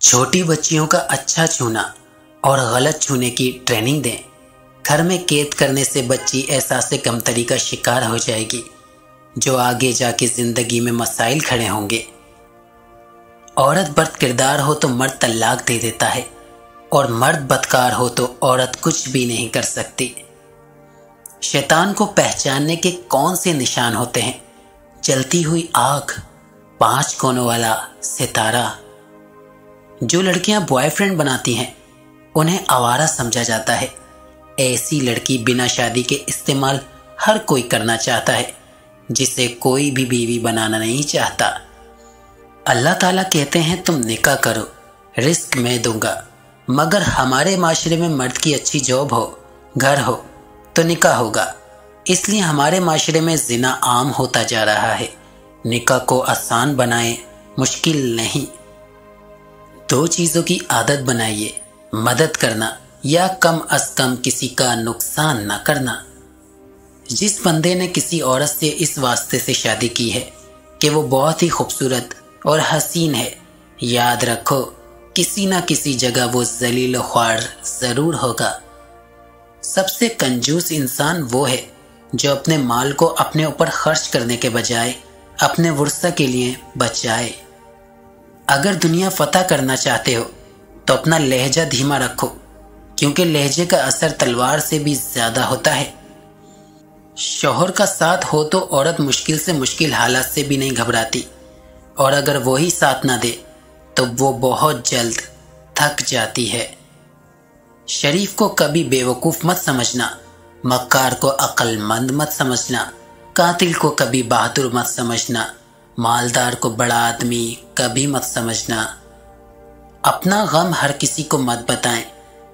छोटी बच्चियों का अच्छा छूना और गलत छूने की ट्रेनिंग दें। घर में कैद करने से बच्ची एहसास कमतरी का शिकार हो जाएगी, जो आगे जाके जिंदगी में मसाइल खड़े होंगे। औरत बद किरदार हो तो मर्द तलाक दे देता है, और मर्द बदकार हो तो औरत कुछ भी नहीं कर सकती। शैतान को पहचानने के कौन से निशान होते हैं? जलती हुई आग, 5 कोनों वाला सितारा। जो लड़कियां बॉयफ्रेंड बनाती हैं उन्हें आवारा समझा जाता है। ऐसी लड़की बिना शादी के इस्तेमाल हर कोई करना चाहता है, जिसे कोई भी बीवी बनाना नहीं चाहता। अल्लाह ताला कहते हैं तुम निकाह करो, रिस्क मैं दूंगा। मगर हमारे माशरे में मर्द की अच्छी जॉब हो, घर हो तो निकाह होगा। इसलिए हमारे माशरे में जिना आम होता जा रहा है। निकाह को आसान बनाएं, मुश्किल नहीं। 2 चीज़ों की आदत बनाइए, मदद करना या कम अज कम किसी का नुकसान न करना। जिस बंदे ने किसी औरत से इस वास्ते से शादी की है कि वो बहुत ही खूबसूरत और हसीन है, याद रखो किसी ना किसी जगह वो जलील ख्वार जरूर होगा। सबसे कंजूस इंसान वो है जो अपने माल को अपने ऊपर खर्च करने के बजाय अपने वर्सा के लिए बचाए। अगर दुनिया फतह करना चाहते हो तो अपना लहजा धीमा रखो, क्योंकि लहजे का असर तलवार से भी ज्यादा होता है। शौहर का साथ हो तो औरत मुश्किल से मुश्किल हालात से भी नहीं घबराती, और अगर वही साथ ना दे तो वो बहुत जल्द थक जाती है। शरीफ को कभी बेवकूफ मत समझना, मक्कार को अक्लमंद मत समझना, कातिल को कभी बहादुर मत समझना, मालदार को बड़ा आदमी कभी मत समझना। अपना गम हर किसी को मत बताएं,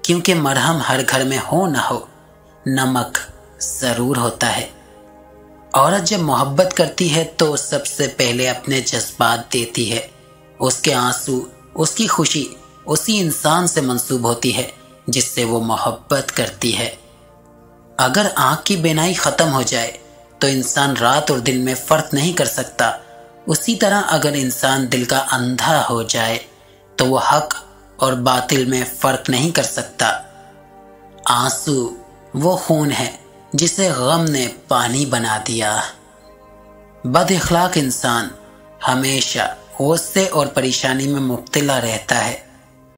क्योंकि मरहम हर घर में हो ना हो, नमक जरूर होता है। औरत जब मोहब्बत करती है तो सबसे पहले अपने जज्बात देती है। उसके आंसू, उसकी खुशी उसी इंसान से मंसूब होती है जिससे वो मोहब्बत करती है। अगर आंख की बेनाई खत्म हो जाए तो इंसान रात और दिन में फर्क नहीं कर सकता। उसी तरह अगर इंसान दिल का अंधा हो जाए तो वो हक और बातिल में फर्क नहीं कर सकता। आंसू वो खून है जिसे गम ने पानी बना दिया। बद इखलाक इंसान हमेशा गुस्से और परेशानी में मुब्तला रहता है।